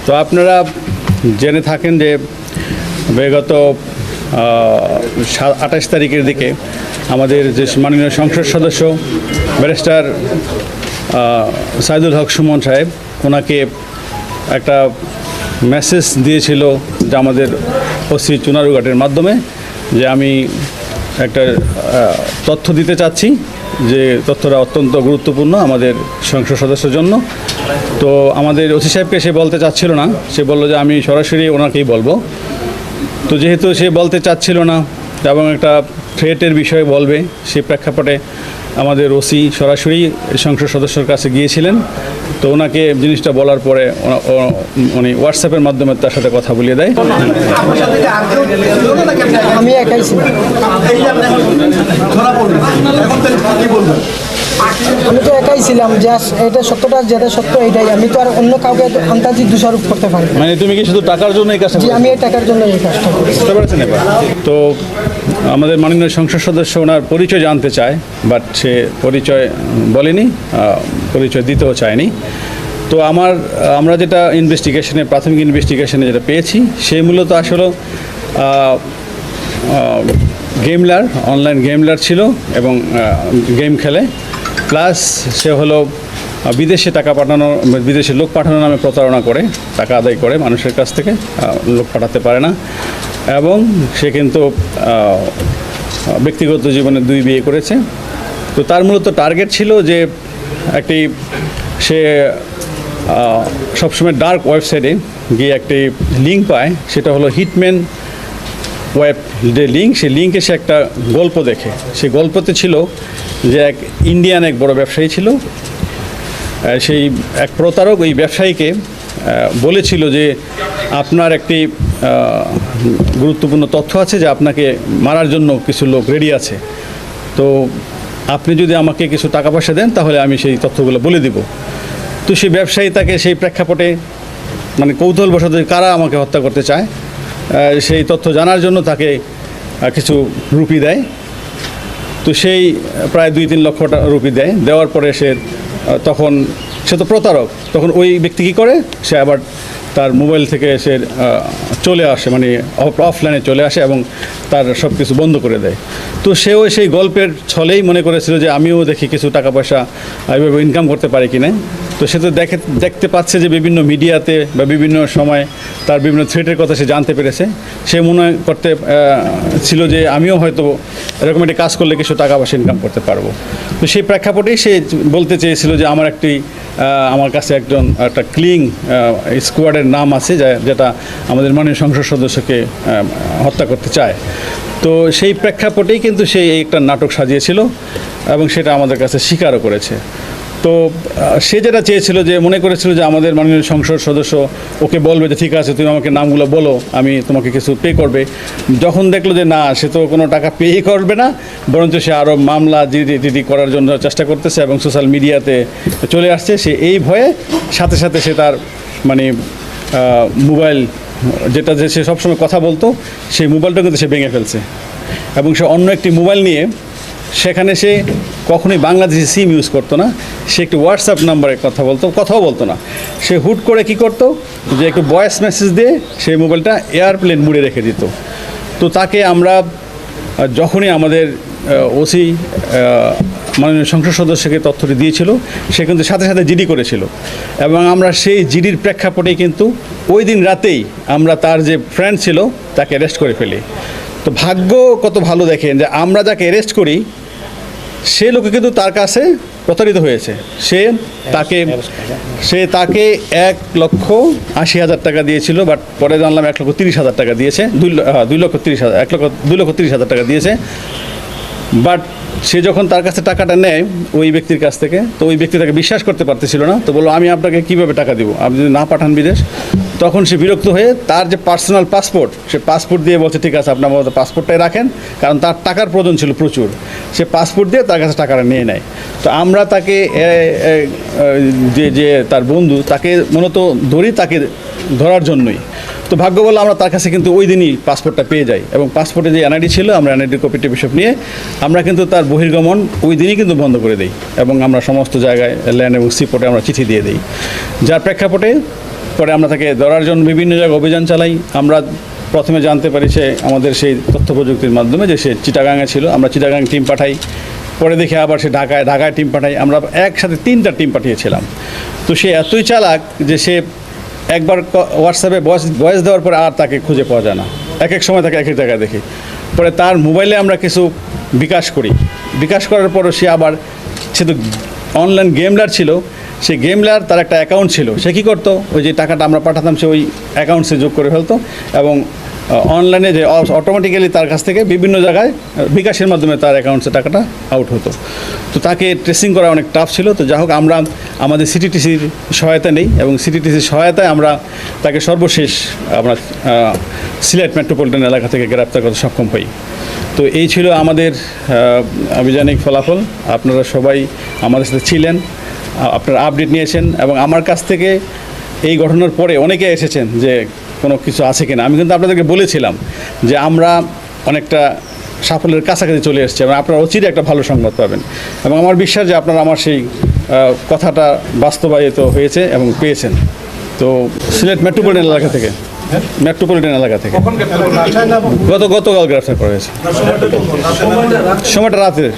তো আপনারা জেনে থাকেন যে বিগত 28 তারিখের দিকে আমাদের যে মাননীয় সংসদ সদস্য ব্যারিস্টার সাইদুল হক সুমন সাহেব ওনাকে একটা মেসেজ দিয়েছিল যে আমাদের ওসি চুনারুঘাটের মাধ্যমে যে আমি একটা তথ্য দিতে চাচ্ছি, যে তথ্যটা অত্যন্ত গুরুত্বপূর্ণ আমাদের সংসদ সদস্যের জন্য। তো আমাদের ওসি সাহেবকে সে বলতে চাচ্ছিল না, সে বলল যে আমি সরাসরি ওনাকেই বলবো। তো যেহেতু সে বলতে চাচ্ছিল না এবং একটা থ্রেটের বিষয়ে বলবে, সেই প্রেক্ষাপটে আমাদের ওসি সরাসরি সংসদ সদস্যর কাছে গিয়েছিলেন। তো ওনাকে জিনিসটা বলার পরে উনি হোয়াটসঅ্যাপের মাধ্যমে তার সাথে কথা বলিয়ে দেয়। আমি একাই ছিলাম। আমি তো একাই ছিলাম, জাস্ট এটা সত্যটা যেটা সত্য এটাই। আমি তো আর অন্য কাউকে আন্তাজি দোষারোপ করতে পারি না। মানে তুমি কি শুধু টাকার জন্য এই কাজটা? জি, আমি এই টাকার জন্য এই কাজটা করি। বুঝতে পারছেন এবার? তো আমাদের মাননীয় সংসদ সদস্য ওনার পরিচয় জানতে চায়, বাট সে পরিচয় বলেনি, পরিচয় দিতেও চায়নি। তো আমরা যেটা প্রাথমিক ইনভেস্টিগেশনে যেটা পেয়েছি, সে মূলত আসলে গেমলার, অনলাইন গেমলার ছিল এবং গেম খেলে, প্লাস সে হলো বিদেশে টাকা পাঠানো, বিদেশে লোক পাঠানোর নামে প্রতারণা করে টাকা আদায় করে মানুষের কাছ থেকে, লোক পাঠাতে পারে না। এবং সে কিন্তু ব্যক্তিগত জীবনে 2 বিয়ে করেছে। তো তার মূলত টার্গেট ছিল যে সে সবসময় ডার্ক ওয়েবসাইটে গিয়ে একটি লিঙ্ক পায়, সেটা হলো হিটম্যান ওয়েব যে লিঙ্ক, সেই লিঙ্কে সে একটা গল্প দেখে। সেই গল্পতে ছিল যে এক ইন্ডিয়ান এক বড় ব্যবসায়ী ছিল, সেই এক প্রতারক ওই ব্যবসায়ীকে বলেছিল যে আপনার একটি গুরুত্বপূর্ণ তথ্য আছে, যে আপনাকে মারার জন্য কিছু লোক রেডি আছে, তো আপনি যদি আমাকে কিছু টাকা পয়সা দেন তাহলে আমি সেই তথ্যগুলো বলে দিব। তো সেই ব্যবসায়ী তাকে সেই প্রেক্ষাপটে মানে কৌতূহলবশত কারা আমাকে হত্যা করতে চায় সেই তথ্য জানার জন্য তাকে কিছু রুপি দেয়। তো সেই প্রায় 2-3 লক্ষ রুপি দেয়। দেওয়ার পরে তখন সে তো প্রতারক, তখন ওই ব্যক্তি কী করে, সে আবার তার মোবাইল থেকে সে চলে আসে, মানে অফলাইনে চলে আসে এবং তার সব কিছু বন্ধ করে দেয়। তো সেও সেই গল্পের ছলেই মনে করেছিল যে আমিও দেখি কিছু টাকা পয়সা এইভাবে ইনকাম করতে পারি কিনা। তো সে তো দেখতে পাচ্ছে যে বিভিন্ন মিডিয়াতে বা বিভিন্ন সময় তার বিভিন্ন থ্রেটের কথা সে জানতে পেরেছে। সে মনে করতে ছিল যে আমিও হয়তো এরকম একটি কাজ করলে কিছু টাকা পয়সা ইনকাম করতে পারবো। তো সেই প্রেক্ষাপটেই সে বলতে চেয়েছিল যে আমার কাছে একটা ক্লিং স্কোয়াডের নাম আছে, যেটা আমাদের মাননীয় সংসদ সদস্যকে হত্যা করতে চায়। তো সেই প্রেক্ষাপটেই কিন্তু সে একটা নাটক সাজিয়েছিল এবং সেটা আমাদের কাছে স্বীকারও করেছে। তো সে যেটা চেয়েছিল, যে মনে করেছিল যে আমাদের মাননীয় সংসদ সদস্য ওকে বলবে যে ঠিক আছে তুমি আমাকে নামগুলো বলো, আমি তোমাকে কিছু পে করবে। যখন দেখলো যে না, সে তো কোনো টাকা পেই করবে না, বরঞ্চ সে আরও মামলা জিডি করার জন্য চেষ্টা করতেছে এবং সোশ্যাল মিডিয়াতে চলে আসছে, সে এই ভয়ে সাথে সাথে সে তার মানে মোবাইল যেটা যে সে সবসময় কথা বলতো, সেই মোবাইলটা কিন্তু সে ভেঙে ফেলছে এবং সে অন্য একটি মোবাইল নিয়ে, সেখানে সে কখনোই বাংলাদেশি সিম ইউজ করতো না, সে একটি হোয়াটসঅ্যাপ নাম্বারে কথাও বলতো না। সে হুট করে কি করতো, যে একটু ভয়েস মেসেজ দিয়ে সেই মোবাইলটা এয়ারপ্লেন মোডে রেখে দিত। তো তাকে আমরা যখনই আমাদের ওসি মাননীয় সংসদ সদস্যকে তথ্যটি দিয়েছিল, সে কিন্তু সাথে সাথে জিডি করেছিল এবং আমরা সেই জিডির প্রেক্ষাপটেই কিন্তু ওই দিন রাতেই আমরা তার যে ফ্রেন্ড ছিল তাকে অ্যারেস্ট করে ফেলি। তো ভাগ্য কত ভালো দেখেন যে আমরা যাকে অ্যারেস্ট করি সে লোকে কিন্তু তার কাছে প্রতারিত হয়েছে। সে তাকে 1,80,000 টাকা দিয়েছিল, বাট পরে জানলাম 1,30,000 টাকা দিয়েছে, 2,30,000 টাকা দিয়েছে। বাট সে যখন তার কাছে টাকাটা নেয় ওই ব্যক্তির কাছ থেকে, তো ওই ব্যক্তি তাকে বিশ্বাস করতে পারতেছিল না। তো বললো আমি আপনাকে কীভাবে টাকা দিব, আপনি যদি না পাঠান বিদেশ। তখন সে বিরক্ত হয়ে তার যে পার্সোনাল পাসপোর্ট, সে পাসপোর্ট দিয়ে বলছে ঠিক আছে আপনার মতো পাসপোর্টটাই রাখেন, কারণ তার টাকার প্রয়োজন ছিল প্রচুর। সে পাসপোর্ট দিয়ে তার কাছে টাকাটা নিয়ে নেয়। তো আমরা তাকে যে তার বন্ধু, তাকে মূলত তাকে ধরার জন্যই। তো ভাগ্য বলে আমরা তার কাছে কিন্তু ওই দিনই পাসপোর্টটা পেয়ে যাই এবং পাসপোর্টে যে এনআইডি ছিল, আমরা এনআইডির কপি টিপিসব নিয়ে আমরা কিন্তু তার বহির্গমন ওই দিনই কিন্তু বন্ধ করে দিই এবং আমরা সমস্ত জায়গায় ল্যান্ড এবং সিপোর্টে আমরা চিঠি দিয়ে দিই, যার প্রেক্ষাপটে পরে আমরা তাকে ধরার জন্য বিভিন্ন জায়গায় অভিযান চালাই। আমরা প্রথমে জানতে পারি সে আমাদের সেই তথ্য প্রযুক্তির মাধ্যমে যে সে চিটাগাঙে ছিল। আমরা চিটাগাং টিম পাঠাই, পরে দেখে আবার সে ঢাকায় টিম পাঠাই। আমরা একসাথে 3টা টিম পাঠিয়েছিলাম। তো সে এতই চালাক যে সে একবার হোয়াটসঅ্যাপে ভয়েস দেওয়ার পরে আর তাকে খুঁজে পাওয়া যায় না। এক এক সময় তাকে এক এক জায়গায় দেখি। পরে তার মোবাইলে আমরা কিছু বিকাশ করি। বিকাশ করার পরও সে তো অনলাইন গেমলার ছিল। সেই গেমলার তার একটা অ্যাকাউন্ট ছিল। সে কী করতো, ওই যে টাকাটা আমরা পাঠাতাম সে ওই অ্যাকাউন্টসে যোগ করে ফেলতো এবং অনলাইনে যে অটোমেটিক্যালি তার কাছ থেকে বিভিন্ন জায়গায় বিকাশের মাধ্যমে তার অ্যাকাউন্টসে টাকাটা আউট হতো। তো তাকে ট্রেসিং করা অনেক টাফ ছিল। তো যাই হোক, আমরা আমাদের সিটিটিসির সহায়তা নেই এবং সিটিটিসির সহায়তায় আমরা তাকে সর্বশেষ আমরা সিলেট মেট্রোপলিটন এলাকা থেকে গ্রেপ্তার করতে সক্ষম হই। তো এই ছিল আমাদের আভিযানিক ফলাফল। আপনারা সবাই আমাদের সাথে ছিলেন, আপনারা আপডেট নিয়েছেন এবং আমার কাছ থেকে এই ঘটনার পরে অনেকে এসেছেন যে কোনো কিছু আছে কিনা। আমি কিন্তু আপনাদেরকে বলেছিলাম যে আমরা অনেকটা সাফল্যের কাছাকাছি চলে এসেছি এবং আপনারা অচিরে একটা ভালো সংবাদ পাবেন এবং আমার বিশ্বাস যে আপনারা আমার সেই কথাটা বাস্তবায়িত হয়েছে এবং পেয়েছেন। তো সিলেট মেট্রোপলিটন এলাকা থেকে গতকাল গ্রেফতার করা হয়েছে। সময়টা রাতের।